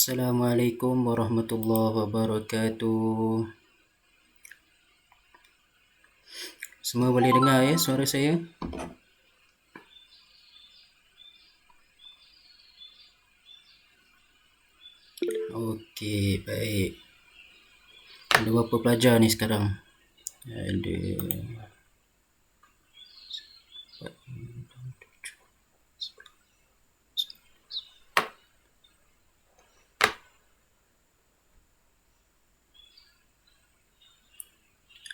Assalamualaikum warahmatullahi wabarakatuh. Semua boleh dengar ya suara saya? Okey, baik. Ada berapa pelajar ni sekarang?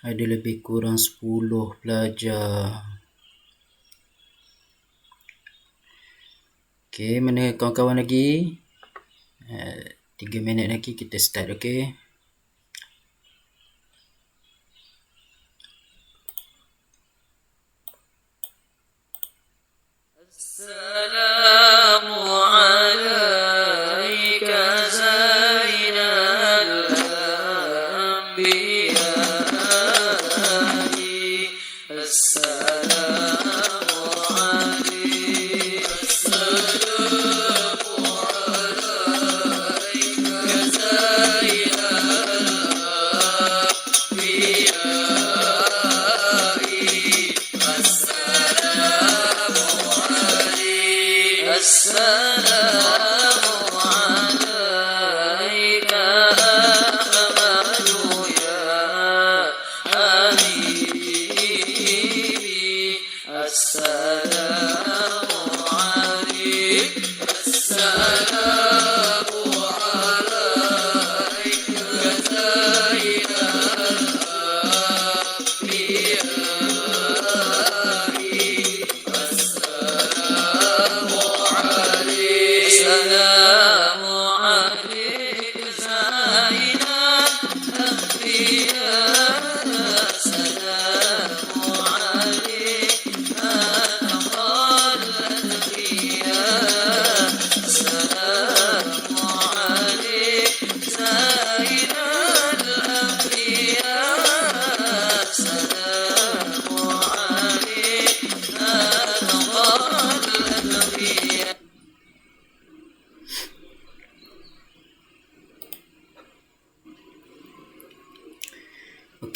Ada lebih kurang 10 pelajar. Okey, mana kawan-kawan lagi? 3 minit lagi kita start, okey?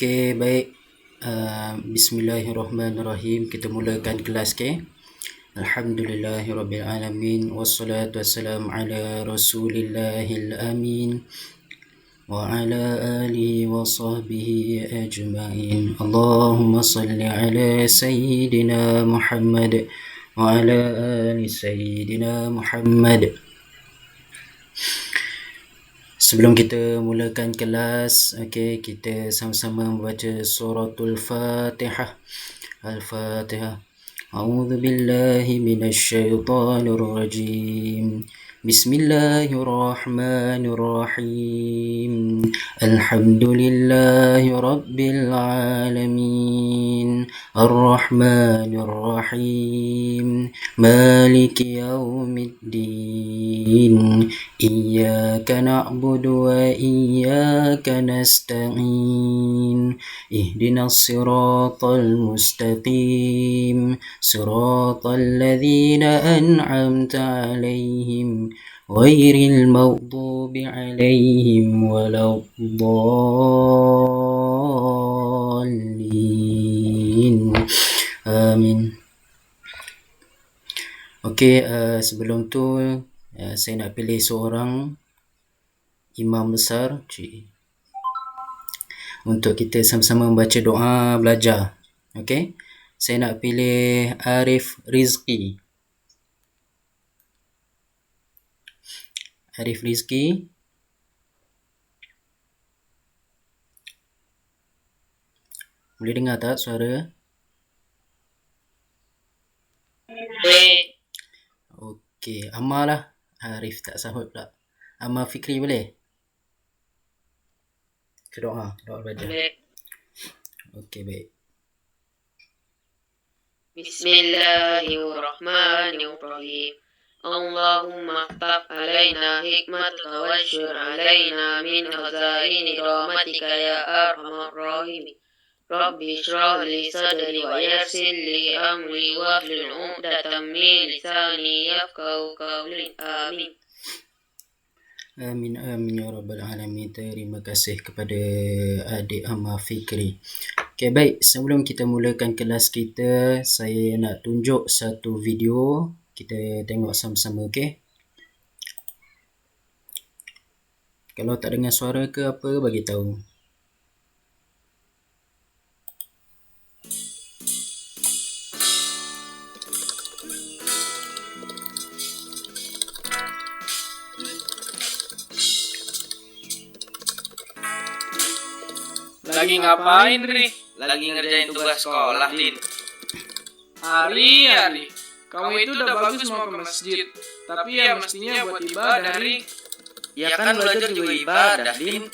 Okey, baik. Bismillahirrahmanirrahim. Kita mulakan kelas, okey? Alhamdulillahirrabbilalamin. Wassalatu wassalamu ala rasulillahil amin. Wa ala alihi wa sahbihi ajma'in. Allahumma salli ala Sayyidina Muhammad wa ala ali Sayyidina Muhammad. Sebelum kita mulakan kelas, okey, kita sama-sama membaca suratul Fatihah. Al-Fatihah. A'udzu billahi minasy syaithanir rajim. Bismillahirrahmanirrahim. Alhamdulillahi rabbil alamin. Ar-Rahmanir Rahim. Maliki yaumiddin. Iyyaka na'budu wa iyyaka nasta'in. Ihdinas siratal mustaqim. Siratal ladzina an'amta 'alaihim ghairil maghdubi 'alaihim waladdallin. Amin. Okey, sebelum tu saya nak pilih seorang imam besar untuk kita sama-sama membaca doa belajar. Okey. Saya nak pilih Arif Rizki. Arif Rizki. Boleh dengar tak suara? Okey, Ammar lah. Arif tak sahut pula. Ammar Fikri boleh? Doa belajar. Okey, baik. Bismillahirrahmanirrahim. Allahumma aftah alaina hikmataka washur alaina min khazaini rahmatika ya arhamar rahimin. Rabbi shrah li sadri wa yassir li amri wahlul 'uqdatam min lisani yafqahu qawli. Amin. Amin amin ya rabbal alamin. Terima kasih kepada adik Ammar Fikri. Okey, baik, sebelum kita mulakan kelas kita, saya nak tunjuk satu video. Kita tengok sama-sama, okey? Kalau tak dengar suara ke apa, bagi tahu. Lagi ngapain, Ri? Lagi ngerjain tugas sekolah, Din. Ari, kamu itu udah bagus mau ke masjid. Tapi ya mestinya buat ibadah, Ri. Ya kan belajar juga ibadah, Din.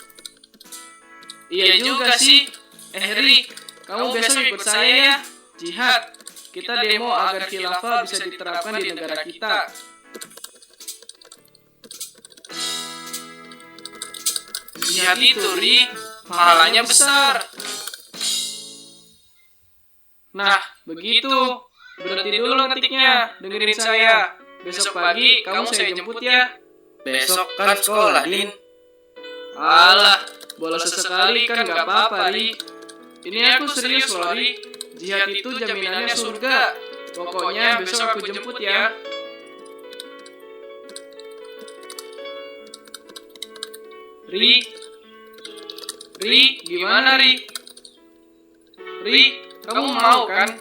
Iya juga sih. Ri, kamu besok ikut saya ya. Jihad. Kita demo agar khilafah bisa diterapkan di negara kita. Jihad itu, Ri, pahalanya besar. Nah, begitu. Berhenti dulu ngetiknya, dengerin saya. Besok pagi kamu saya jemput ya. Besok kan sekolah, Din. Alah, bolos sesekali kan gak apa-apa, Ri. Ini aku serius loh, Ri. Jihad itu jaminannya surga. Pokoknya besok aku jemput ya. Ri, gimana, Ri? Ri, kamu mau kan?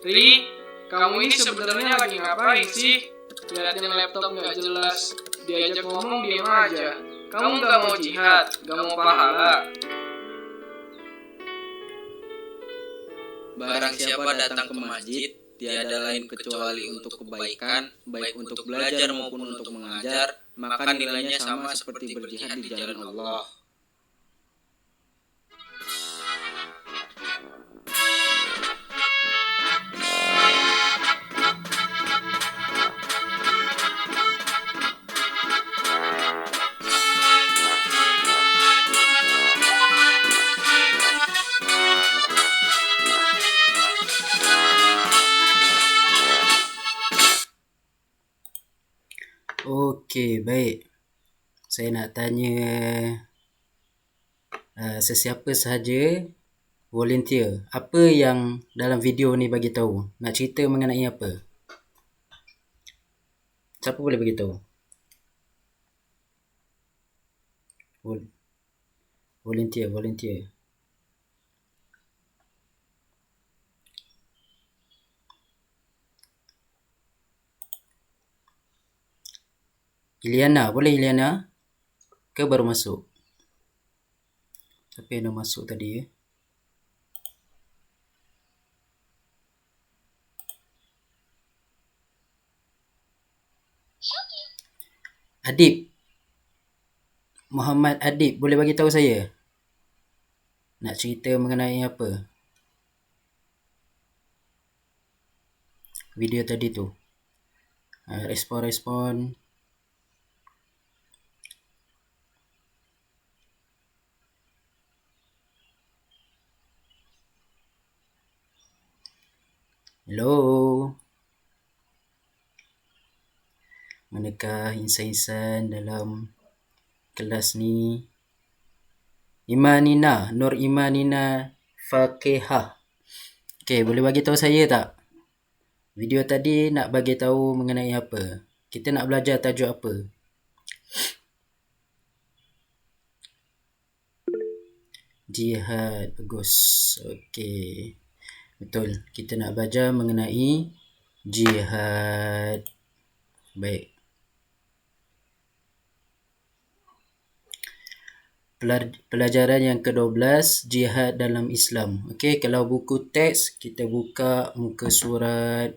Ri, kamu ini sebenarnya lagi ngapain sih? Liatin laptop gak jelas. Diajak ngomong diam aja. Kamu gak mau jihad, gak mau pahala. Barang siapa datang ke masjid, tiada lain kecuali untuk kebaikan, baik untuk belajar maupun untuk mengajar, maka nilainya sama seperti berjihad di jalan Allah. Okey, baik. Saya nak tanya sesiapa sahaja volunteer. Apa yang dalam video ni bagi tahu? Nak cerita mengenai apa? Siapa boleh bagi tahu? Volunteer. Iliana, boleh Iliana? Ke baru masuk? Siapa yang dah masuk tadi ya? Adib. Muhammad Adib, boleh bagi tahu saya? Nak cerita mengenai apa? Video tadi tu. Respon. Hello. Manakah insan-insan dalam kelas ni? Nur Imanina Fakihah. Okey, boleh bagi tahu saya tak? Video tadi nak bagi tahu mengenai apa? Kita nak belajar tajuk apa? Jihad. Bagus. Okey. Betul. Kita nak belajar mengenai jihad. Baik. Pelajaran yang ke-12, jihad dalam Islam. Okey, kalau buku teks kita buka muka surat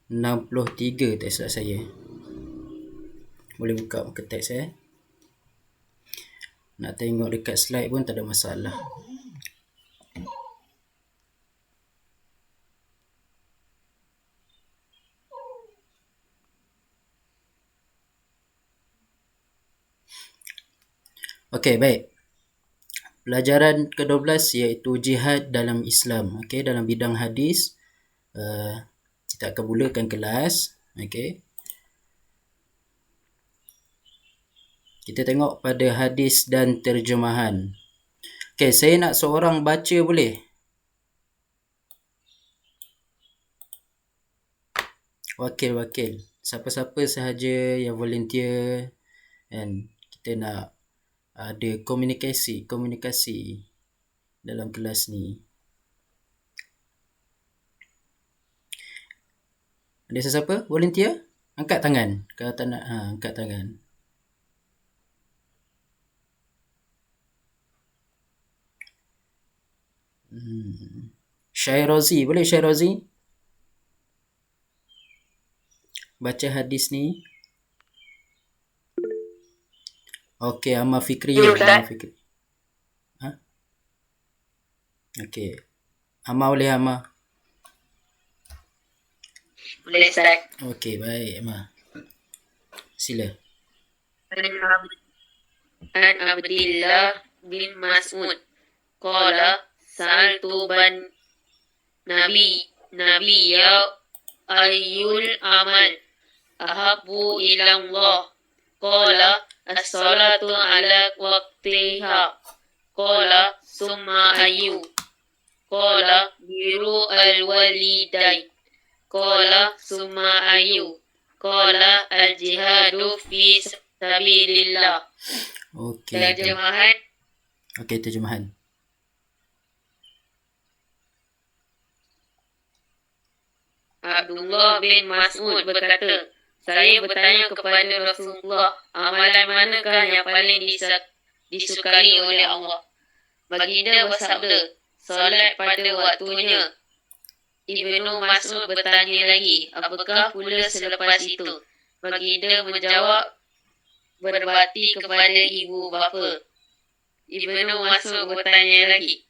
63 tak silap saya. Boleh buka muka teks Nak tengok dekat slide pun tak ada masalah. Okey, baik. Pelajaran ke-12 iaitu jihad dalam Islam. Okey, dalam bidang hadis, kita akan mulakan kelas. Okey. Kita tengok pada hadis dan terjemahan. Okey, saya nak seorang baca boleh? Wakil. Siapa-siapa sahaja yang volunteer, dan kita nak ada komunikasi dalam kelas ni. Ada sesiapa volunteer? Angkat tangan. Kalau tak nak, angkat tangan. Syairozi, boleh Syairozi? Baca hadis ni. Okey, Amal Fikri. Okey. Amal boleh, Amal? Boleh, Ustaz. Okey, baik, Amal. Sila. An Abdillah bin Mas'ud qala sa'altu ban Nabiyya ayyul amal ahabbu ila Allah qala as-salatu ala waqtiha qala summa ayyu qala biru al-walidain qala summa ayyu qala al-jihadu fi sabilillah. Okey. Terjemahan. Okey, terjemahan. Abdullah bin Mas'ud berkata, saya bertanya kepada Rasulullah, amalan manakah yang paling disukai oleh Allah? Baginda bersabda, solat pada waktunya. Ibnu Mas'ud bertanya lagi, apakah pula selepas itu? Baginda menjawab, berbakti kepada ibu bapa. Ibnu Mas'ud bertanya lagi,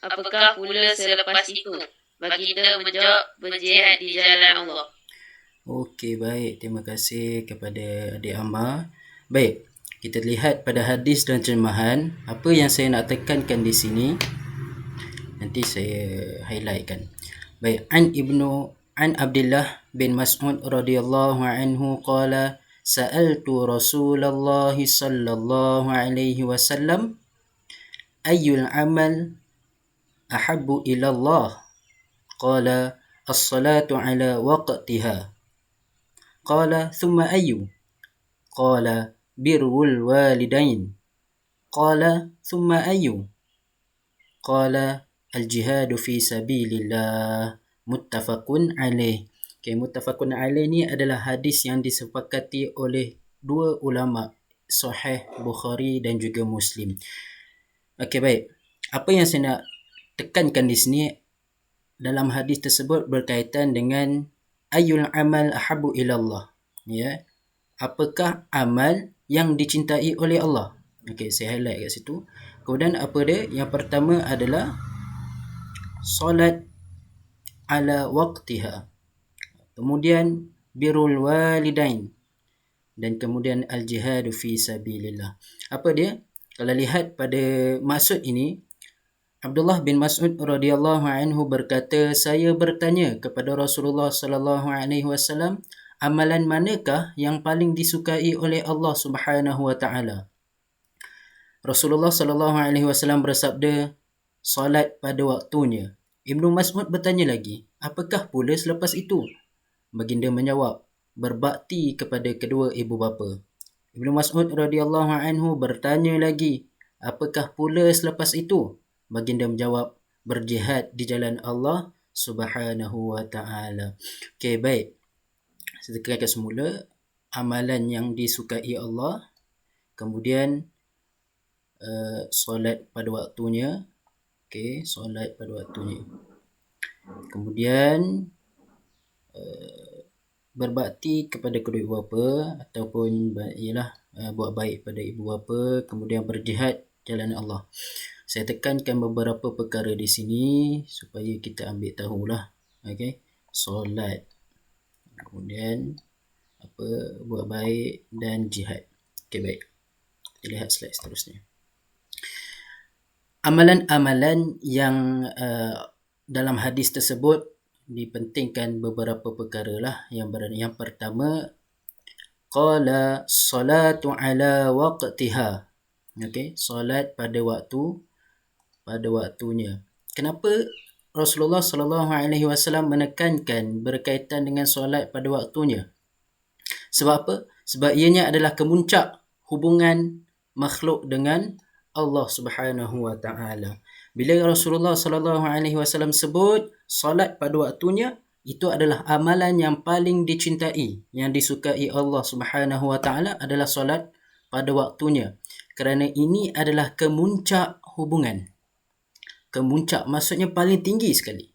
apakah pula selepas itu? Baginda menjawab, berjihad di jalan Allah. Okey, baik. Terima kasih kepada adik Ammar. Baik, kita lihat pada hadis dan terjemahan. Apa yang saya nak tekankan di sini, nanti saya highlightkan. Baik, an Abdullah bin Mas'ud radhiyallahu anhu qala sa'altu Rasulullah sallallahu alaihi wasallam ayyul amal ahabbu ila Allah qala as-salatu ala waqtiha qala thumma ayyu qala birrul walidain qala thumma ayyu qala al-jihadu fi sabilillah. Muttafaqun alaih. Okay, muttafaqun alaih ni adalah hadis yang disepakati oleh dua ulama, Sahih Bukhari dan juga Muslim. Okey, baik. Apa yang saya nak tekankan di sini dalam hadis tersebut berkaitan dengan ayyul amal ahabbu ilallah. Ya. Apakah amal yang dicintai oleh Allah? Okey, saya highlight kat situ. Kemudian apa dia? Yang pertama adalah solat ala waqtiha. Kemudian birrul walidain. Dan kemudian al-jihadu fi sabilillah. Apa dia? Kalau lihat pada maksud ini, Abdullah bin Mas'ud radhiyallahu anhu berkata, saya bertanya kepada Rasulullah sallallahu alaihi wasallam, amalan manakah yang paling disukai oleh Allah Subhanahu wa taala? Rasulullah sallallahu alaihi wasallam bersabda, salat pada waktunya. Ibnu Mas'ud bertanya lagi, apakah pula selepas itu? Baginda menjawab, berbakti kepada kedua ibu bapa. Ibnu Mas'ud radhiyallahu anhu bertanya lagi, apakah pula selepas itu? Baginda menjawab, berjihad di jalan Allah Subhanahu wa taala. Okey, baik. Kita katakan semula amalan yang disukai Allah, kemudian solat pada waktunya. Okey, solat pada waktunya. Kemudian berbakti kepada kedua ibu bapa ataupun buat baik pada ibu bapa, kemudian berjihad jalan Allah. Saya tekankan beberapa perkara di sini supaya kita ambil tahulah. Okey, solat, kemudian buat baik dan jihad. Okey, baik. Kita lihat slide seterusnya. Amalan-amalan yang dalam hadis tersebut dipentingkan beberapa perkara lah. Yang pertama, qala salatu ala waqtiha. Okey, solat pada waktunya. Kenapa Rasulullah sallallahu alaihi wasallam menekankan berkaitan dengan solat pada waktunya? Sebab apa? Sebab ianya adalah kemuncak hubungan makhluk dengan Allah Subhanahu wa taala. Bila Rasulullah sallallahu alaihi wasallam sebut solat pada waktunya, itu adalah amalan yang paling dicintai, yang disukai Allah Subhanahu wa taala adalah solat pada waktunya. Kerana ini adalah kemuncak hubungan. Kemuncak maksudnya paling tinggi sekali.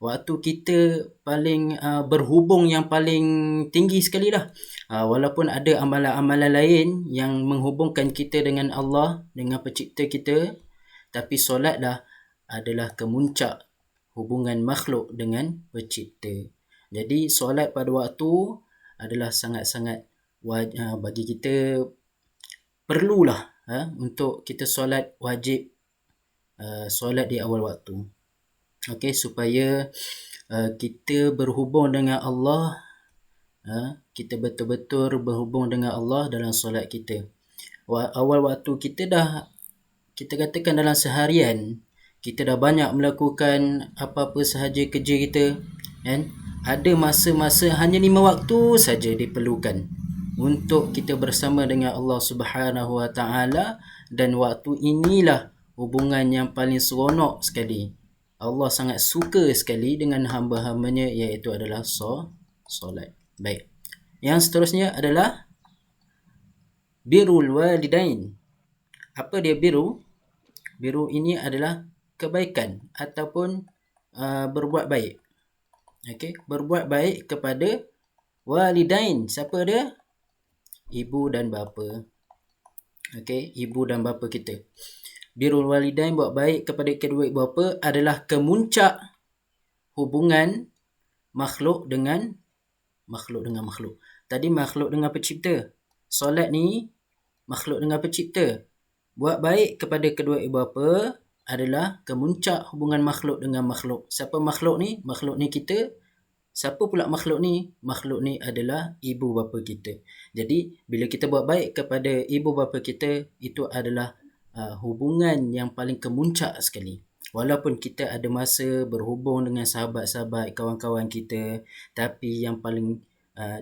Waktu kita paling berhubung yang paling tinggi sekali dah. Walaupun ada amalan-amalan lain yang menghubungkan kita dengan Allah, dengan pencipta kita, tapi solatlah adalah kemuncak hubungan makhluk dengan pencipta. Jadi solat pada waktu adalah sangat-sangat bagi kita perlulah untuk kita solat wajib, solat di awal waktu. Okey, supaya kita berhubung dengan Allah, kita betul-betul berhubung dengan Allah dalam solat kita. Awal waktu kita katakan dalam seharian, kita dah banyak melakukan apa-apa sahaja kerja kita, kan? Ada masa-masa hanya 5 waktu saja diperlukan untuk kita bersama dengan Allah Subhanahu wa taala, dan waktu inilah hubungan yang paling seronok sekali. Allah sangat suka sekali dengan hamba-hambanya, iaitu adalah solat. Baik. Yang seterusnya adalah birrul walidain. Apa dia biru? Biru ini adalah kebaikan ataupun berbuat baik. Okey, berbuat baik kepada walidain. Siapa dia? Ibu dan bapa. Okey, ibu dan bapa kita. Birrul walidain, buat baik kepada kedua ibu bapa, adalah kemuncak hubungan makhluk dengan makhluk. Tadi makhluk dengan pencipta. Solat ni makhluk dengan pencipta. Buat baik kepada kedua ibu bapa adalah kemuncak hubungan makhluk dengan makhluk. Siapa makhluk ni? Makhluk ni kita. Siapa pula makhluk ni? Makhluk ni adalah ibu bapa kita. Jadi bila kita buat baik kepada ibu bapa kita, itu adalah hubungan yang paling kemuncak sekali. Walaupun kita ada masa berhubung dengan sahabat-sahabat, kawan-kawan kita, tapi yang paling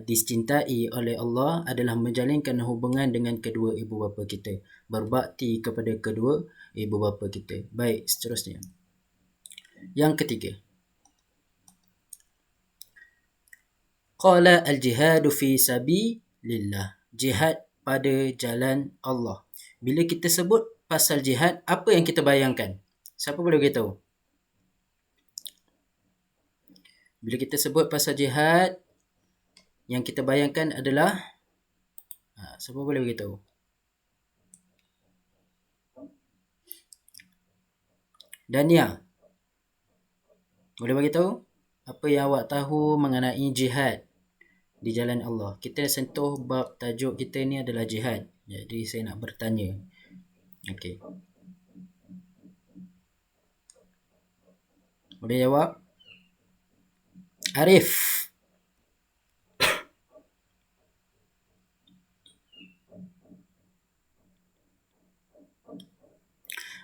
dicintai oleh Allah adalah menjalinkan hubungan dengan kedua ibu bapa kita, berbakti kepada kedua ibu bapa kita. Baik, seterusnya. Yang ketiga, qala al-jihadu fi sabilillah. Jihad pada jalan Allah. Bila kita sebut pasal jihad, apa yang kita bayangkan? Siapa boleh beritahu? Bila kita sebut pasal jihad, yang kita bayangkan adalah siapa boleh beritahu? Dania, boleh beritahu apa yang awak tahu mengenai jihad di jalan Allah? Kita sentuh bab tajuk kita ni adalah jihad. Jadi saya nak bertanya. Okey. Boleh jawab? Arif.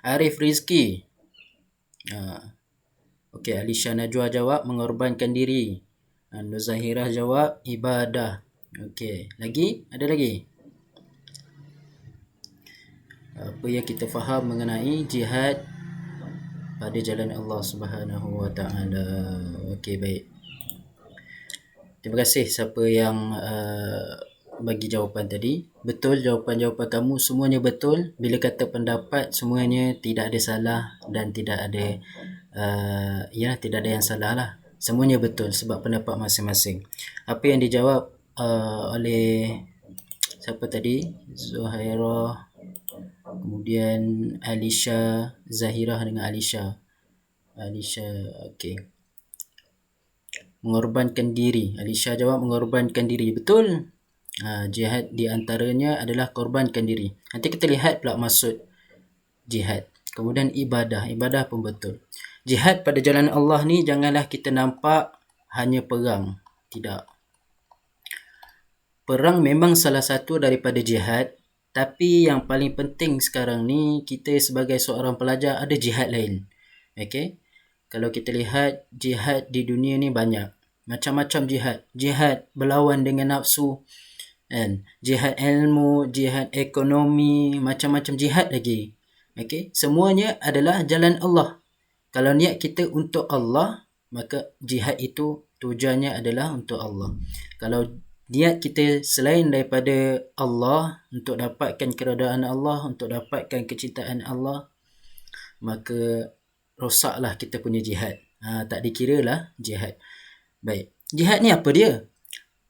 Arif Rizki. Okey, Alisha Najwa jawab mengorbankan diri. Nur Zahirah jawab ibadah. Okey, lagi? Ada lagi? Apa yang kita faham mengenai jihad pada jalan Allah Subhanahu Wa Taala. Okey, baik. Terima kasih siapa yang bagi jawapan tadi. Betul, jawapan-jawapan kamu semuanya betul. Bila kata pendapat, semuanya tidak ada salah dan tidak ada tidak ada yang salah lah. Semuanya betul sebab pendapat masing-masing. Apa yang dijawab oleh siapa tadi? Zuhairah, kemudian Alisha, Zahirah dengan Alisha. Okey. Mengorbankan diri. Alisha jawab mengorbankan diri. Betul. Jihad di antaranya adalah korbankan diri. Nanti kita lihat pula maksud jihad. Kemudian ibadah. Ibadah pun betul. Jihad pada jalan Allah ni janganlah kita nampak hanya perang. Tidak. Perang memang salah satu daripada jihad. Tapi yang paling penting sekarang ni, kita sebagai seorang pelajar ada jihad lain. Okay? Kalau kita lihat jihad di dunia ni banyak. Macam-macam jihad. Jihad berlawan dengan nafsu. Kan? Jihad ilmu, jihad ekonomi, macam-macam jihad lagi. Okay? Semuanya adalah jalan Allah. Kalau niat kita untuk Allah, maka jihad itu tujuannya adalah untuk Allah. Kalau niat kita selain daripada Allah, untuk dapatkan keredaan Allah, untuk dapatkan kecintaan Allah, maka rosaklah kita punya jihad. Tak dikiralah jihad. Baik. Jihad ni apa dia?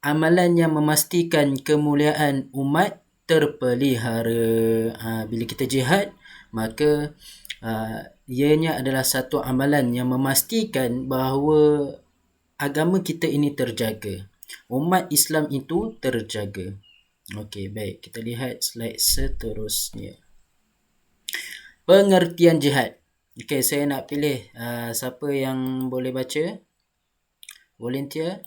Amalan yang memastikan kemuliaan umat terpelihara. Bila kita jihad, maka ianya adalah satu amalan yang memastikan bahawa agama kita ini terjaga. Umat Islam itu terjaga. Okey, baik. Kita lihat slide seterusnya. Pengertian jihad. Okey, saya nak pilih siapa yang boleh baca. Volunteer.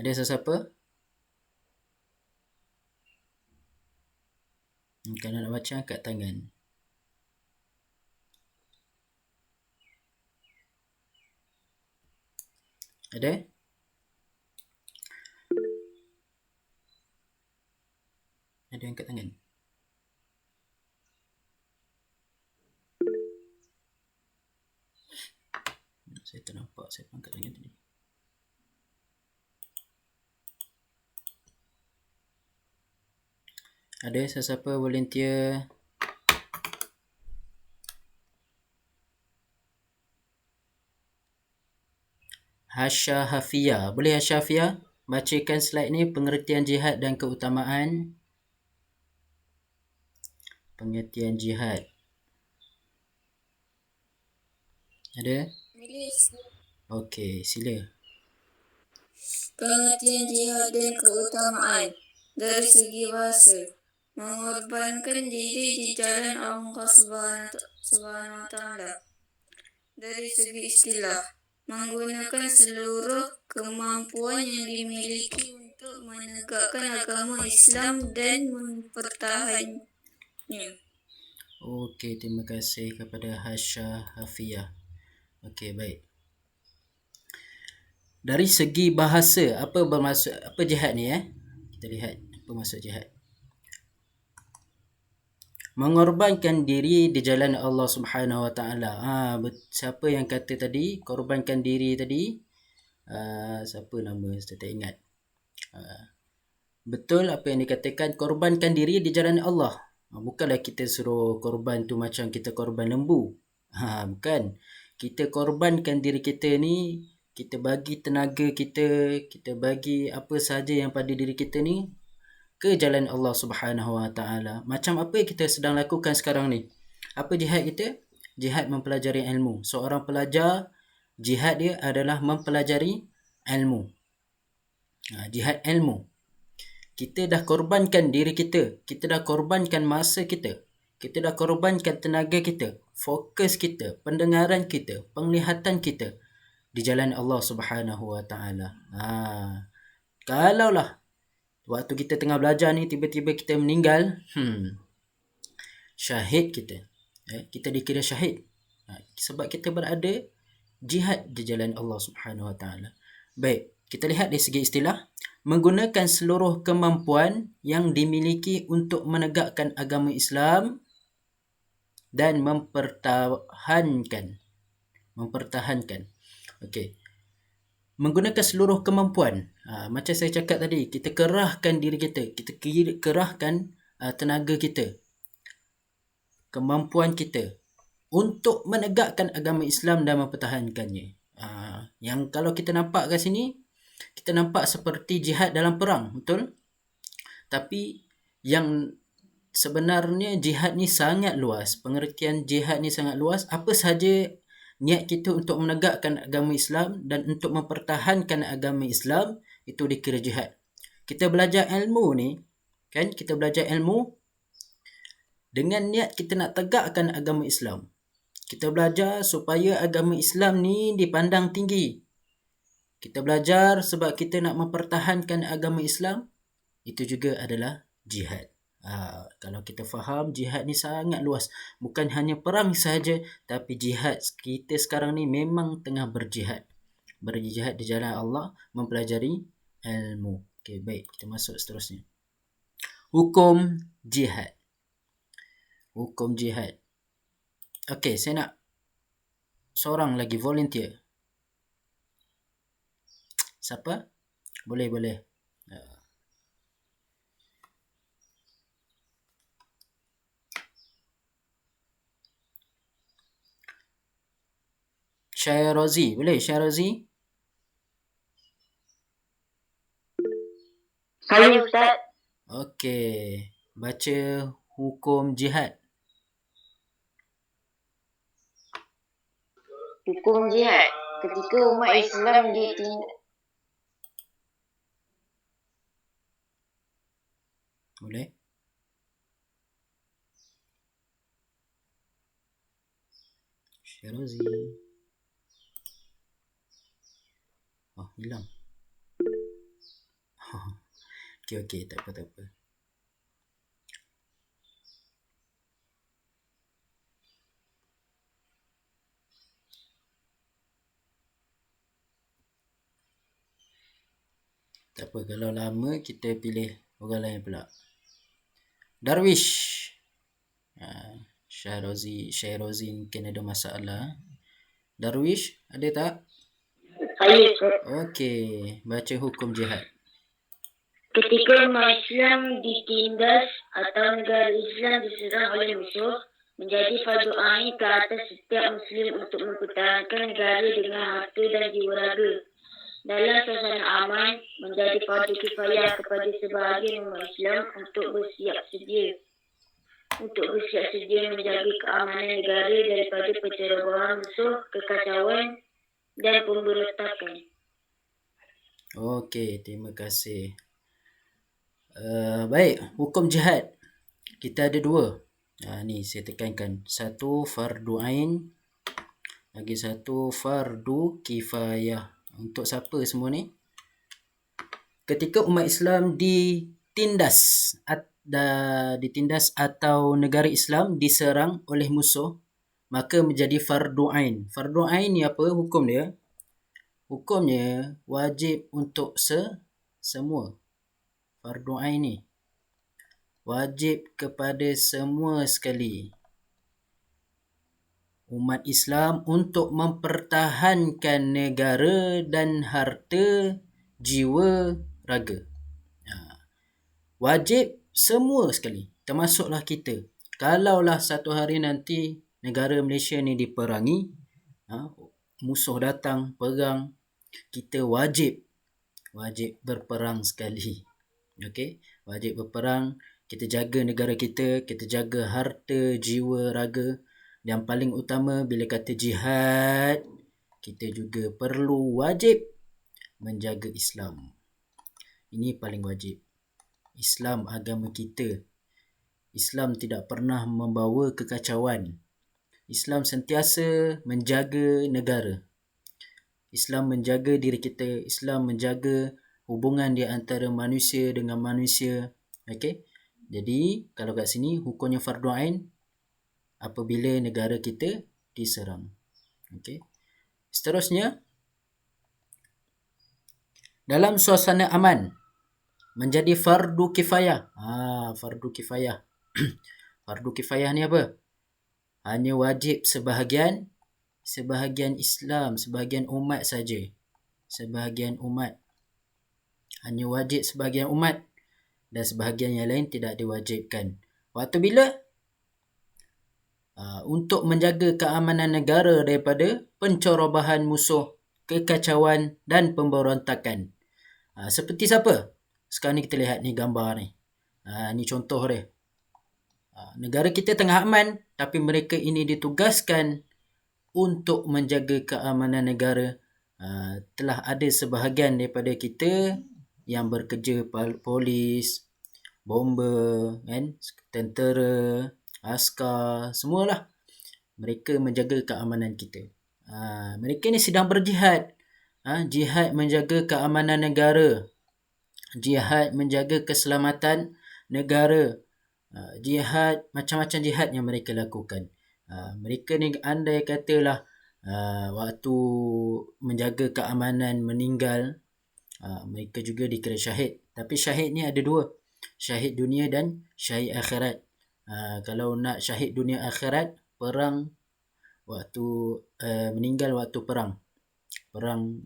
Ada sesiapa? Kalau nak baca, angkat tangan. Ada? Ada yang angkat tangan? Saya tak nampak siapa angkat tangan tadi. Ada sesiapa volunteer? Hasha Hafia. Boleh Hasha Hafia bacakan slide ni, pengertian jihad dan keutamaan. Pengertian jihad. Ada? Okey, sila. Pengertian jihad dan keutamaan. Dari segi bahasa, mengorbankan diri di jalan Allah Subhanahu Wa Taala. Dari segi istilah, menggunakan seluruh kemampuan yang dimiliki untuk menegakkan agama Islam dan mempertahankannya. Okey, terima kasih kepada Hasha Hafia. Okey, baik. Dari segi bahasa, apa bermaksud, apa jihad ni Kita lihat apa maksud jihad. Mengorbankan diri di jalan Allah Subhanahu Wa Taala. Siapa yang kata tadi korbankan diri tadi? Siapa nama? Saya tak ingat. Betul apa yang dikatakan, korbankan diri di jalan Allah. Bukanlah kita suruh korban tu macam kita korban lembu. Bukan. Kita korbankan diri kita ni, kita bagi tenaga kita, kita bagi apa sahaja yang pada diri kita ni ke jalan Allah Subhanahu Wa Taala. Macam apa yang kita sedang lakukan sekarang ni. Apa jihad kita? Jihad mempelajari ilmu. Seorang pelajar, jihad dia adalah mempelajari ilmu. Jihad ilmu. Kita dah korbankan diri kita. Kita dah korbankan masa kita. Kita dah korbankan tenaga kita, fokus kita, pendengaran kita, penglihatan kita di jalan Allah Subhanahu Wa Taala. Kalaulah waktu kita tengah belajar ni tiba-tiba kita meninggal, syahid kita. Kita dikira syahid. Sebab kita berada jihad di jalan Allah Subhanahu Wa Taala. Baik, kita lihat dari segi istilah, menggunakan seluruh kemampuan yang dimiliki untuk menegakkan agama Islam dan mempertahankan. Okey. Menggunakan seluruh kemampuan. Macam saya cakap tadi, kita kerahkan diri kita, kita kerahkan tenaga kita, kemampuan kita untuk menegakkan agama Islam dan mempertahankannya. Yang kalau kita nampak kat sini, kita nampak seperti jihad dalam perang, betul? Tapi yang sebenarnya jihad ni sangat luas. Pengertian jihad ni sangat luas. Apa sahaja niat kita untuk menegakkan agama Islam dan untuk mempertahankan agama Islam, itu dikira jihad. Kita belajar ilmu ni, kan? Kita belajar ilmu dengan niat kita nak tegakkan agama Islam. Kita belajar supaya agama Islam ni dipandang tinggi. Kita belajar sebab kita nak mempertahankan agama Islam. Itu juga adalah jihad. Kalau kita faham, jihad ni sangat luas. Bukan hanya perang sahaja, tapi jihad kita sekarang ni memang tengah berjihad. Berjihad di jalan Allah, mempelajari ilmu. Okey, baik, kita masuk seterusnya. Hukum jihad. Hukum jihad. Okey, saya nak seorang lagi volunteer. Siapa? Boleh. Syairozi, boleh Syairozi? Saya Ustaz. Okey, baca hukum jihad. Hukum jihad. Ketika umat Islam Boleh? Syairozi. Hilang. Okey, tak apa. Tak apa, kalau lama kita pilih orang lain pula. Darwish. Syairozi mungkin ada masalah. Darwish, ada tak? Saya Ustaz. Okey, baca hukum jihad. Ketika umat Islam ditindas atau negara Islam diserang oleh musuh, menjadi fardu ain ke atas setiap Muslim untuk mempertahankan negara dengan harta dan jiwa raga. Dalam suasana aman, menjadi fardu kifayah kepada sebahagian umat Islam untuk bersiap sedia menjaga keamanan negara daripada pencerobohan musuh, kekacauan dan pemberontakan. Okey, terima kasih. Baik, hukum jihad. Kita ada dua. Ni saya tekankan. Satu fardu ain, lagi satu fardu kifayah. Untuk siapa semua ni? Ketika umat Islam ditindas atau negara Islam diserang oleh musuh, maka menjadi fardu ain. Fardu ain ni apa hukum dia? Hukumnya wajib untuk semua. Fardu ain ni wajib kepada semua sekali umat Islam untuk mempertahankan negara dan harta, jiwa, raga. Wajib semua sekali, termasuklah kita. Kalaulah satu hari nanti negara Malaysia ni diperangi, musuh datang perang, kita wajib berperang sekali. Okey, wajib berperang. Kita jaga negara kita, kita jaga harta, jiwa, raga. Yang paling utama bila kata jihad, kita juga perlu wajib menjaga Islam. Ini paling wajib. Islam agama kita. Islam tidak pernah membawa kekacauan. Islam sentiasa menjaga negara. Islam menjaga diri kita. Islam menjaga hubungan di antara manusia dengan manusia. Okey. Jadi kalau kat sini hukumnya fardu ain, apabila negara kita diserang. Okey. Seterusnya, dalam suasana aman menjadi fardu kifayah. Fardu kifayah. Fardu kifayah ni apa? Hanya wajib sebahagian Islam, sebahagian umat saja. Sebahagian umat. Hanya wajib sebahagian umat dan sebahagian yang lain tidak diwajibkan. Waktu bila? Untuk menjaga keamanan negara daripada pencerobohan musuh, kekacauan dan pemberontakan. Seperti siapa? Sekarang ni kita lihat ni gambar ni. Ni contoh dia. Negara kita tengah aman, tapi mereka ini ditugaskan untuk menjaga keamanan negara. Telah ada sebahagian daripada kita yang bekerja polis, bomber, kan, tentera, askar, semualah. Mereka menjaga keamanan kita. Mereka ni sedang berjihad. Jihad menjaga keamanan negara. Jihad menjaga keselamatan negara. Jihad, macam-macam jihad yang mereka lakukan. Mereka ni andai katalah waktu menjaga keamanan meninggal, mereka juga dikira syahid. Tapi syahid ni ada dua. Syahid dunia dan syahid akhirat. Kalau nak syahid dunia akhirat, perang waktu meninggal waktu perang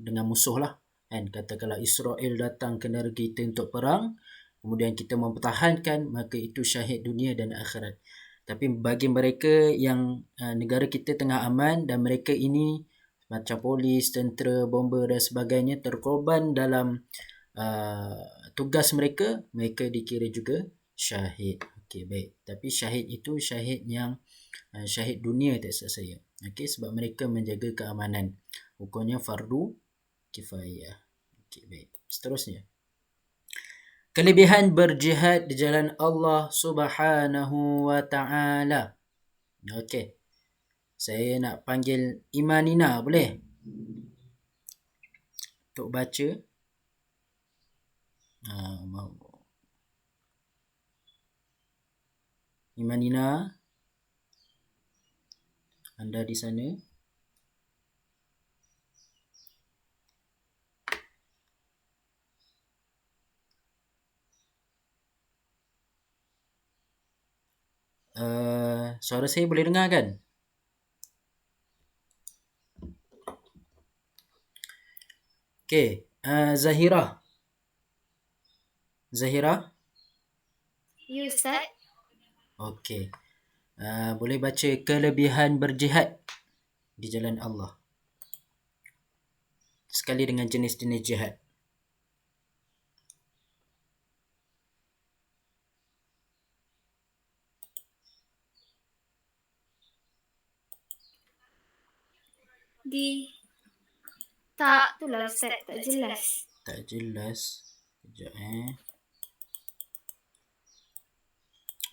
dengan musuh lah, kan. Katakanlah Israel datang ke negara kita untuk perang, kemudian kita mempertahankan, maka itu syahid dunia dan akhirat. Tapi bagi mereka yang negara kita tengah aman dan mereka ini macam polis, tentera, bomber dan sebagainya terkorban dalam tugas mereka, mereka dikira juga syahid. Okey, baik. Tapi syahid itu syahid yang syahid dunia tak silap saya. Okey, sebab mereka menjaga keamanan. Hukumnya fardu kifayah. Okey, baik. Seterusnya, kelebihan berjihad di jalan Allah Subhanahu wa taala. Okey. Saya nak panggil Imanina, boleh? Untuk baca. Mau. Imanina, anda di sana? Suara saya boleh dengar kan? Okey, Zahira. Ya, Ustaz. Okey. Boleh baca kelebihan berjihad di jalan Allah. Sekali dengan jenis-jenis jihad. Tak tu lah, Ustaz. Tak jelas. Tak jelas. Sekejap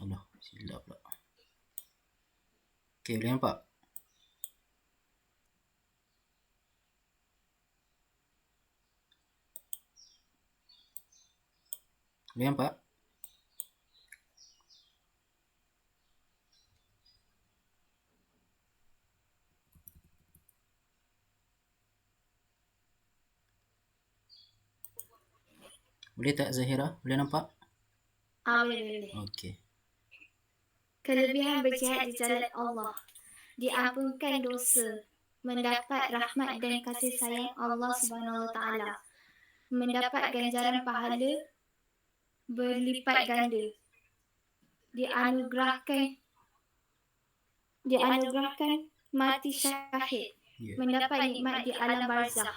Alah, silap pula. Okey, boleh nampak? Boleh nampak? Boleh tak Zahira? Boleh nampak? Boleh. Okey. Kelebihan berjihad di jalan Allah. Diampunkan dosa, mendapat rahmat dan kasih sayang Allah Subhanahu wa taala, mendapat ganjaran pahala berlipat ganda, dianugerahkan mati syahid, mendapat nikmat di alam barzakh,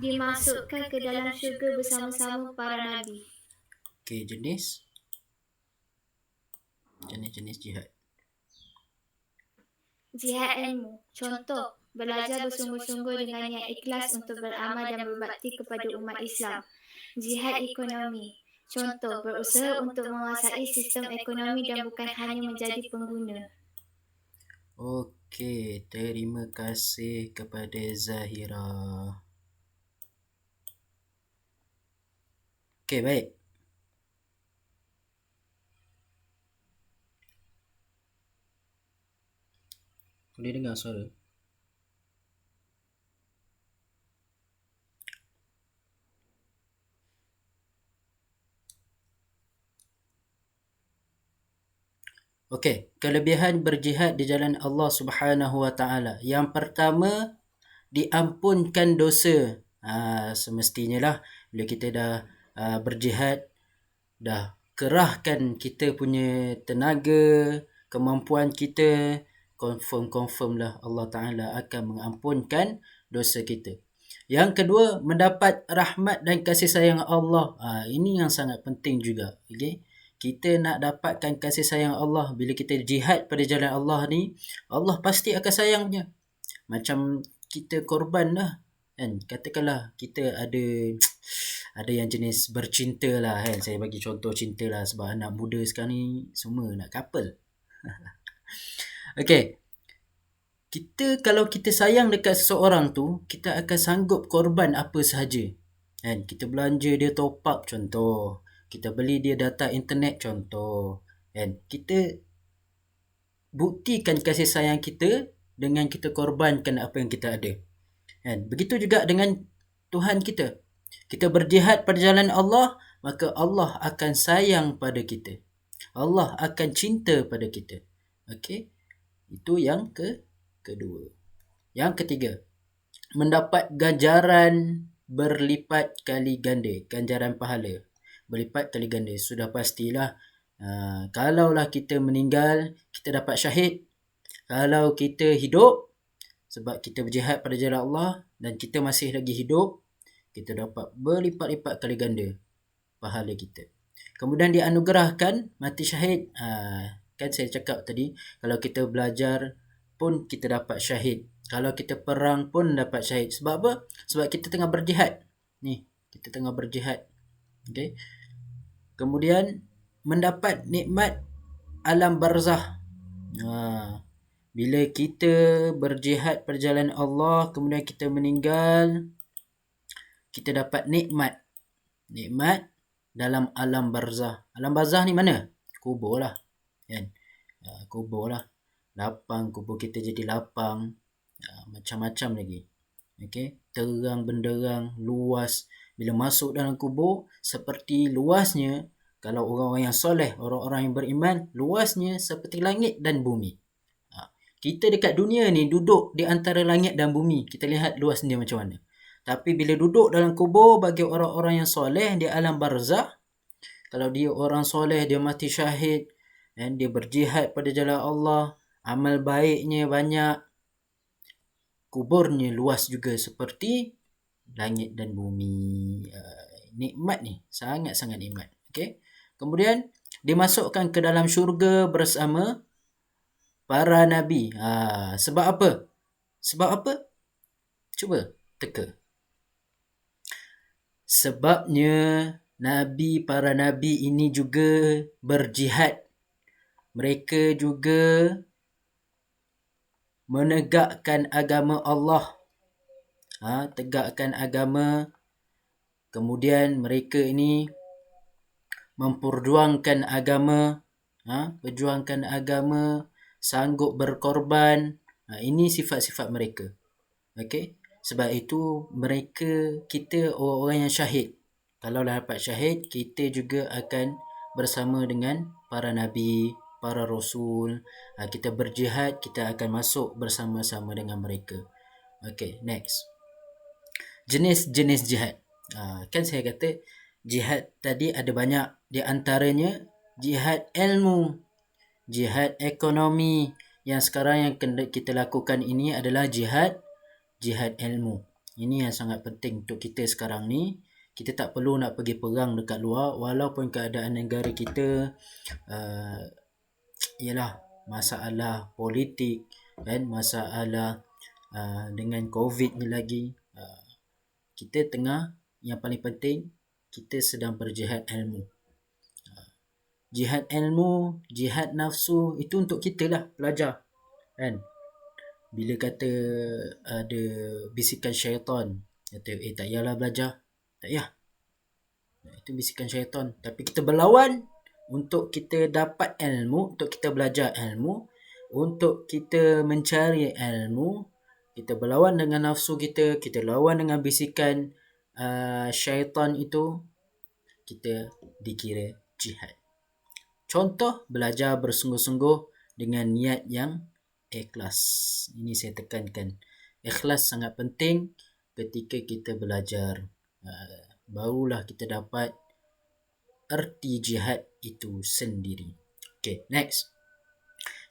dimasukkan ke dalam syurga bersama-sama para nabi. Okey, jenis jihad. Jihad ilmu. Contoh, belajar bersungguh-sungguh dengan niat ikhlas untuk beramal dan berbakti kepada umat Islam. Jihad ekonomi. Contoh, berusaha untuk menguasai sistem ekonomi dan bukan hanya menjadi pengguna. Okey, terima kasih kepada Zahira. Okey, baik. Boleh dengar suara? Okey, kelebihan berjihad di jalan Allah Subhanahu Wa Taala. Yang pertama, diampunkan dosa. Semestinya lah bila kita dah berjihad, dah kerahkan kita punya tenaga, kemampuan kita, confirm lah Allah Ta'ala akan mengampunkan dosa kita. Yang kedua, mendapat rahmat dan kasih sayang Allah. Ini yang sangat penting juga. Okay? Kita nak dapatkan kasih sayang Allah. Bila kita jihad pada jalan Allah ni, Allah pasti akan sayangnya. Macam kita korban lah. Kan? Katakanlah kita ada yang jenis bercinta lah kan. Saya bagi contoh cinta lah sebab anak muda sekarang ni semua nak couple. Okay. Kalau kita sayang dekat seseorang tu, kita akan sanggup korban apa sahaja. Kan? Kita belanja dia top up contoh. Kita beli dia data internet contoh. Kan? Kita buktikan kasih sayang kita dengan kita korbankan apa yang kita ada. Kan? Begitu juga dengan Tuhan kita. Kita berjihad pada jalan Allah, maka Allah akan sayang pada kita. Allah akan cinta pada kita. Okey? Itu yang kedua. Yang ketiga, mendapat ganjaran berlipat kali ganda. Ganjaran pahala berlipat kali ganda. Sudah pastilah kalaulah kita meninggal, kita dapat syahid. Kalau kita hidup, sebab kita berjihad pada jalan Allah dan kita masih lagi hidup, kita dapat berlipat-lipat kali ganda pahala kita. Kemudian dianugerahkan mati syahid. Kan saya cakap tadi, kalau kita belajar pun kita dapat syahid. Kalau kita perang pun dapat syahid. Sebab apa? Sebab kita tengah berjihad. Ni, kita tengah berjihad. Okay? Kemudian mendapat nikmat alam barzah. Bila kita berjihad pada jalan Allah, kemudian kita meninggal, kita dapat nikmat dalam alam barzah. Alam barzah ni mana? Kubur lah. Kan? Kubur lah. Lapang, kubur kita jadi lapang. Macam-macam lagi. Okay? Terang benderang, luas. Bila masuk dalam kubur, seperti luasnya, kalau orang-orang yang soleh, orang-orang yang beriman, luasnya seperti langit dan bumi. Kita dekat dunia ni duduk di antara langit dan bumi. Kita lihat luas dia macam mana. Tapi bila duduk dalam kubur, bagi orang-orang yang soleh di alam barzah, kalau dia orang soleh, dia mati syahid, dan dia berjihad pada jalan Allah, amal baiknya banyak, kuburnya luas juga seperti langit dan bumi. Nikmat ni, sangat-sangat nikmat. Okay? Kemudian dimasukkan ke dalam syurga bersama para nabi. Sebab apa? Sebab apa? Cuba teka. Sebabnya para nabi ini juga berjihad. Mereka juga menegakkan agama Allah. Tegakkan agama. Kemudian mereka ini memperjuangkan agama. Perjuangkan agama. Sanggup berkorban. Ini sifat-sifat mereka. Okay? Sebab itu kita orang-orang yang syahid. Kalau dah dapat syahid, kita juga akan bersama dengan para nabi, para rasul. Kita berjihad, kita akan masuk bersama-sama dengan mereka. Okay, next. Jenis-jenis jihad. Kan saya kata jihad tadi ada banyak. Di antaranya jihad ilmu, jihad ekonomi. Yang sekarang yang kita lakukan ini adalah jihad ilmu. Ini yang sangat penting untuk kita sekarang ni. Kita tak perlu nak pergi perang dekat luar, walaupun keadaan negara kita ialah masalah politik dan masalah dengan COVID ni lagi. Kita tengah, yang paling penting, kita sedang berjihad ilmu. Jihad ilmu, jihad nafsu, itu untuk kita lah, pelajar. Kan? Bila kata ada bisikan syaitan, kata tak payahlah belajar. Tak payah. Itu bisikan syaitan. Tapi kita berlawan untuk kita dapat ilmu, untuk kita belajar ilmu, untuk kita mencari ilmu, kita berlawan dengan nafsu kita, kita lawan dengan bisikan syaitan itu, kita dikira jihad. Contoh, belajar bersungguh-sungguh dengan niat yang ikhlas. Ini saya tekankan. Ikhlas sangat penting ketika kita belajar. Barulah kita dapat erti jihad itu sendiri. Okay, next.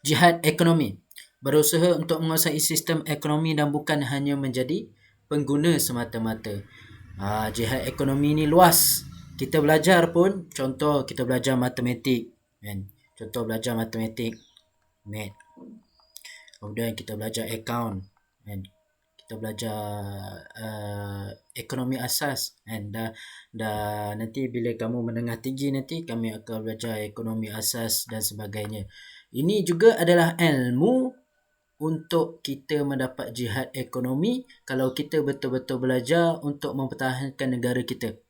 Jihad ekonomi. Berusaha untuk menguasai sistem ekonomi dan bukan hanya menjadi pengguna semata-mata. Jihad ekonomi ni luas. Kita belajar pun, contoh kita belajar matematik, kan? Contoh belajar matematik, math. Kemudian kita belajar account, kan? Kita belajar ekonomi asas, kan? Dah nanti bila kamu menengah tinggi nanti kami akan belajar ekonomi asas dan sebagainya. Ini juga adalah ilmu untuk kita mendapat jihad ekonomi kalau kita betul-betul belajar untuk mempertahankan negara kita.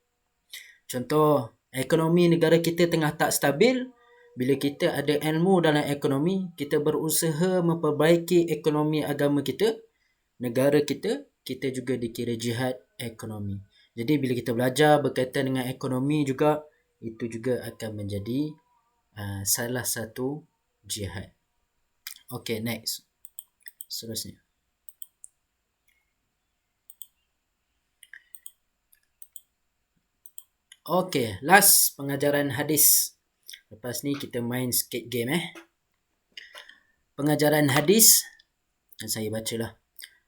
Contoh, ekonomi negara kita tengah tak stabil. Bila kita ada ilmu dalam ekonomi, kita berusaha memperbaiki ekonomi agama kita, negara kita, kita juga dikira jihad ekonomi. Jadi bila kita belajar berkaitan dengan ekonomi juga, itu juga akan menjadi salah satu jihad. Okay, next. Seterusnya. Okay, last pengajaran hadis. Lepas ni kita main sikit game. Pengajaran hadis, saya bacalah.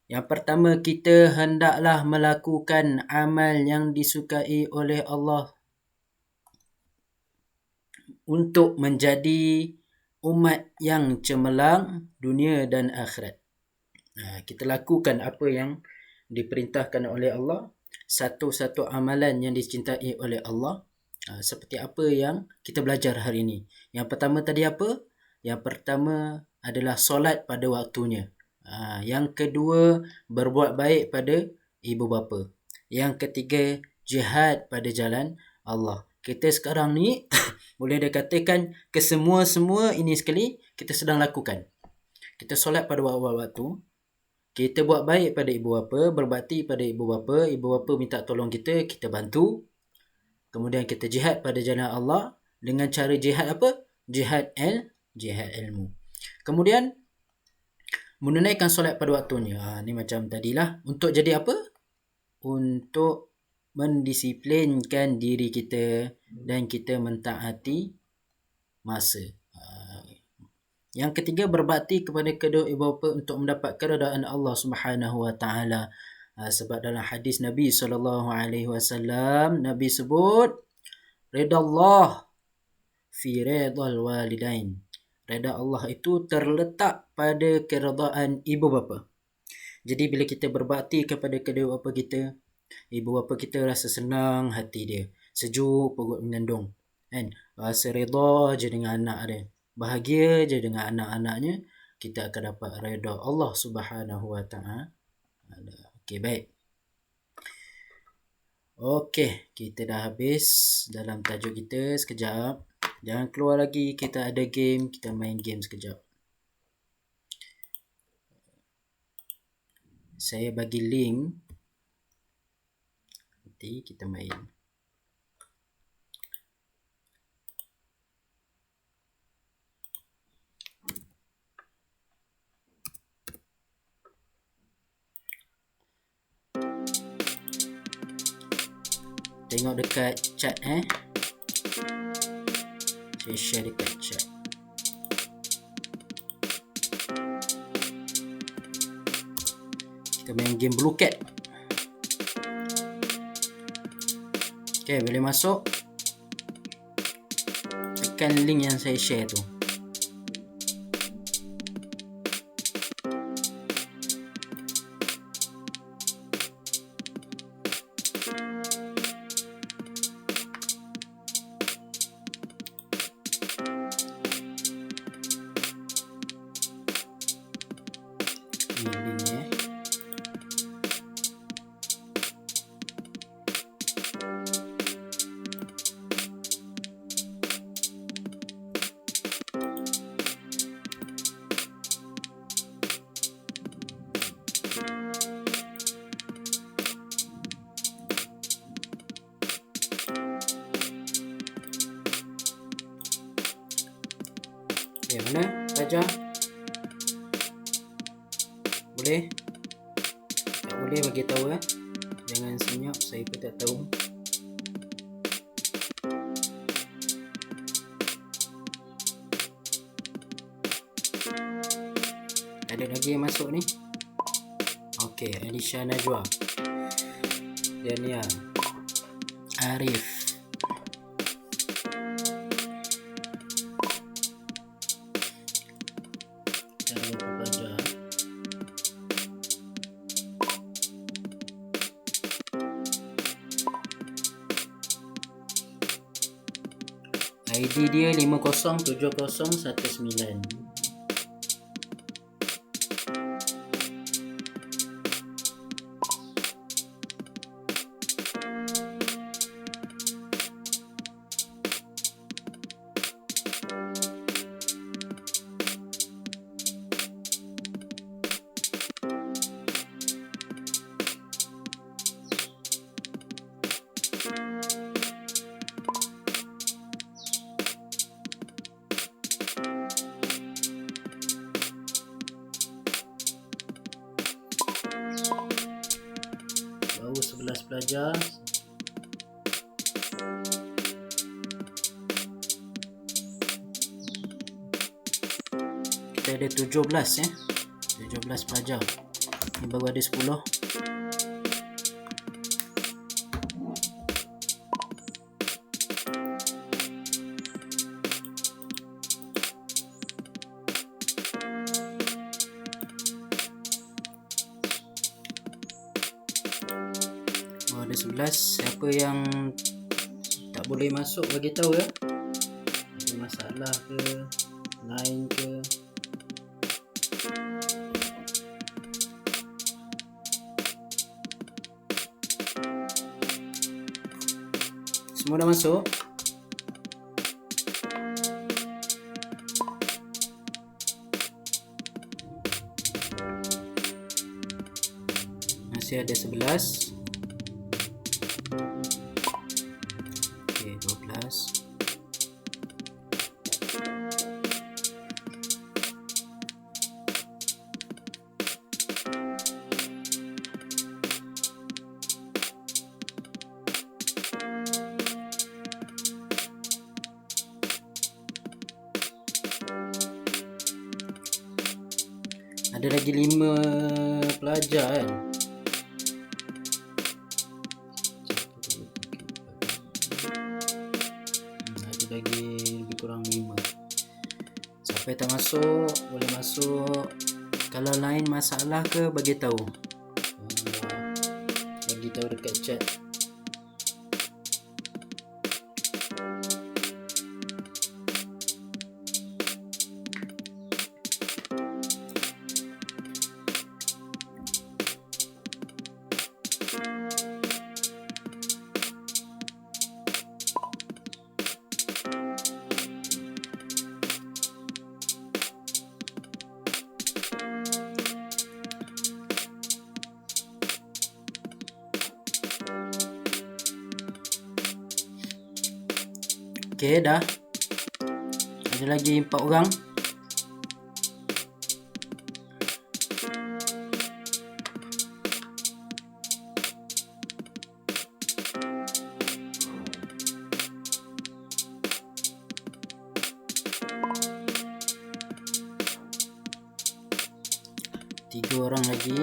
Yang pertama, kita hendaklah melakukan amal yang disukai oleh Allah untuk menjadi umat yang cemerlang dunia dan akhirat. Kita lakukan apa yang diperintahkan oleh Allah, satu-satu amalan yang dicintai oleh Allah, seperti apa yang kita belajar hari ini. Yang pertama tadi apa? Yang pertama adalah solat pada waktunya. Yang kedua, berbuat baik pada ibu bapa. Yang ketiga, jihad pada jalan Allah. Kita sekarang ni boleh dikatakan kesemua-semua ini sekali kita sedang lakukan. Kita solat pada waktu, kita buat baik pada ibu bapa, berbakti pada ibu bapa minta tolong kita, kita bantu. Kemudian kita jihad pada jalan Allah dengan cara jihad apa? Jihad ilmu. Kemudian menunaikan solat pada waktunya. Ni macam tadilah. Untuk jadi apa? Untuk mendisiplinkan diri kita dan kita mentaati masa. Yang ketiga, berbakti kepada kedua ibu bapa untuk mendapat keredaan Allah Subhanahu wa taala. Sebab dalam hadis Nabi SAW, Nabi sebut redha Allah fi redhal walidain. Redha Allah itu terletak pada keredaan ibu bapa. Jadi bila kita berbakti kepada kedua bapa kita, ibu bapa kita rasa senang hati dia, sejuk perut mengandung, kan? Rasa redha je dengan anak dia, bahagia je dengan anak-anaknya, kita akan dapat redha Allah Subhanahu wa taala. Okey, baik. Okey, kita dah habis dalam tajuk kita. Sekejap, jangan keluar lagi, kita ada game, kita main game sekejap. Saya bagi link, nanti kita main. Tengok dekat chat Saya share dekat chat. Kita main game Blue Cat. Okay, boleh masuk. Tekan link yang saya share tu. Mana pelajar? Boleh? Tak boleh bagi tahu ya. Jangan senyap, saya pun tak tahu. Ada lagi yang masuk ni? Okey, Alisha Najwa, Dania, Arif. Jangan lupa pelajar. ID dia 507019. Baru 11 pelajar. Kita ada 17 ya. 17 pelajar. Ini baru ada 10. Oh, ada 11. Siapa yang tak boleh masuk bagi tahu ya. Ada masalah ke, lain ke? Semua dah masuk? Masih ada 11. Okey, 12. Ada lagi 5 pelajar kan? Ada lagi lebih kurang 5. Siapa yang tak masuk boleh masuk. Kalau lain masalah ke bagi tahu. Bagi tahu dekat chat. Okey, dah. Ada lagi 4 orang. Tiga orang lagi.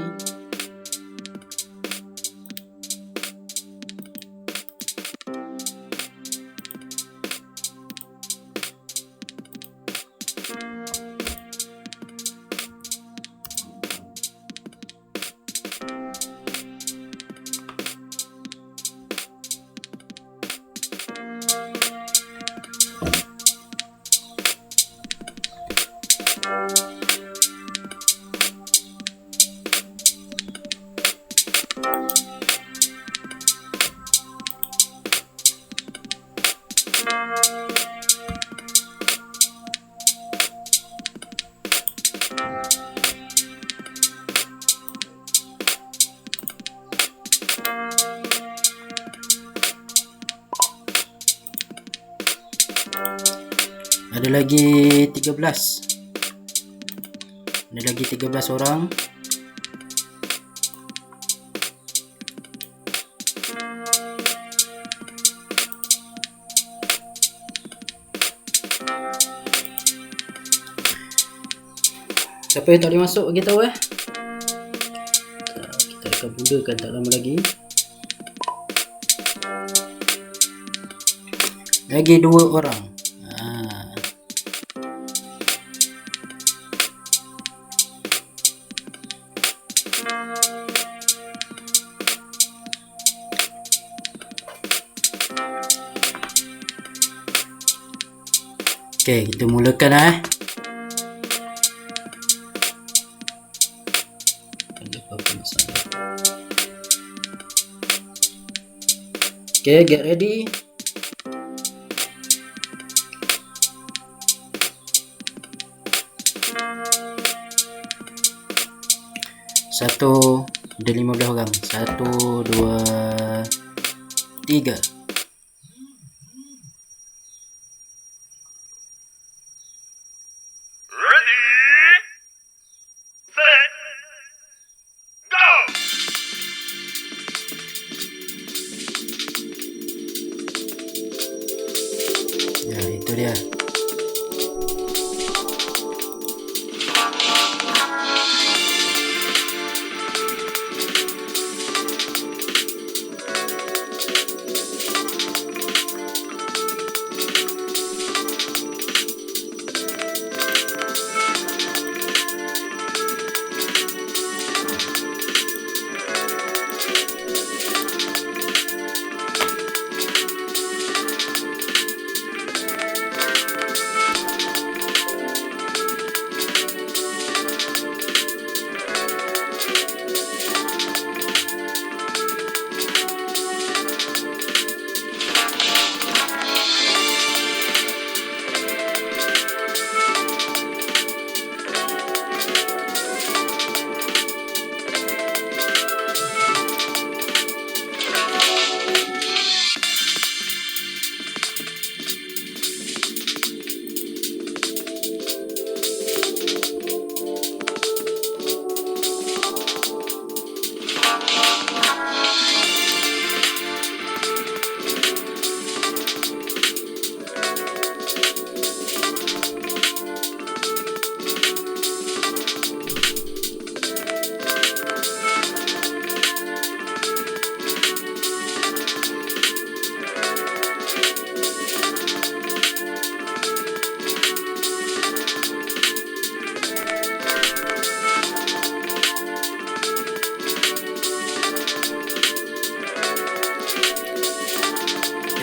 Ada lagi 13. Ada lagi 13 orang. Siapa yang tak boleh masuk bagi tahu kita akan mulakan tak lama lagi. Lagi 2 orang. Okey, kita mulakan Okay, get ready. Satu, ada 15 orang. 1, 2, 3. Ya, itu dia.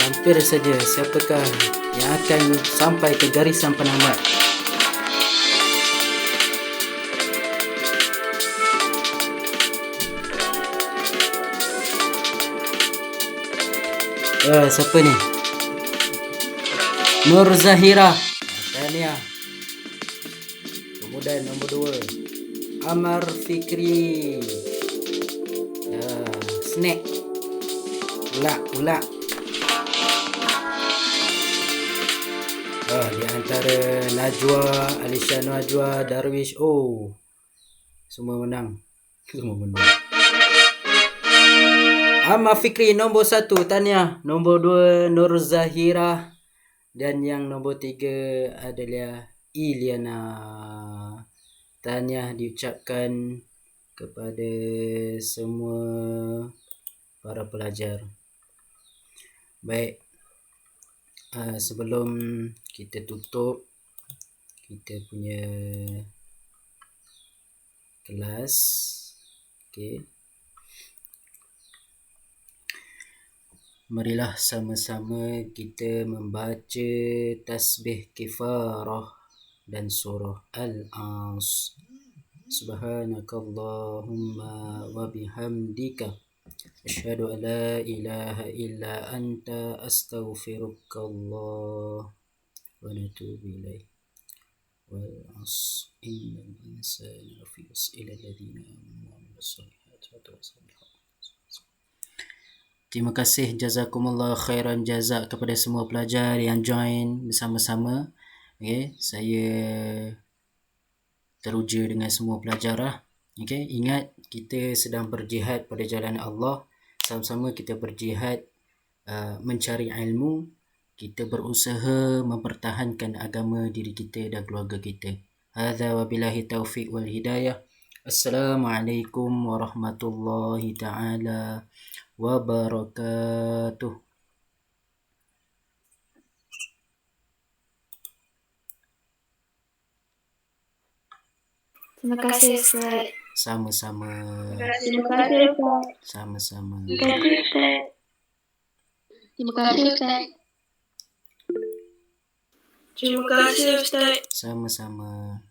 Hampir saja. Siapakah yang akan sampai ke garisan penamat? Siapa ni? Nur Zahira. Tahniah. Kemudian nombor 2, Amar Fikri. Snack. Ulak. Di antara Najwa, Alisha Najwa, Darwish. Semua menang. Amar Fikri nombor 1, tahniah. Nombor 2, Nur Zahira. Dan yang nombor 3 adalah Iliana. Tahniah diucapkan kepada semua para pelajar. Baik. Sebelum kita tutup kita punya kelas, marilah sama-sama kita membaca tasbih kifarah dan surah Al-As. Subhanakallahumma wa bihamdika asyhadu an la ilaha illa anta astaghfiruka wa natubu ilaik. Wal 'asr innal insana lafi khusr illa alladziina aamanu wa 'amilus solihati wa tawassaw bil haqqi. Terima kasih, jazakumullah khairan jazak kepada semua pelajar yang join bersama-sama. Okay, saya teruja dengan semua pelajar lah. Okay, ingat kita sedang berjihad pada jalan Allah. Sama-sama kita berjihad mencari ilmu. Kita berusaha mempertahankan agama diri kita dan keluarga kita. Hadza wabillahi taufiq wal hidayah. Assalamualaikum warahmatullahi taala wabarakatuh. Terima kasih Ustaz. Sama-sama. Terima kasih Ustaz. Sama-sama. Terima kasih Ustaz. Terima kasih Ustaz. Terima kasih Ustaz. Sama-sama.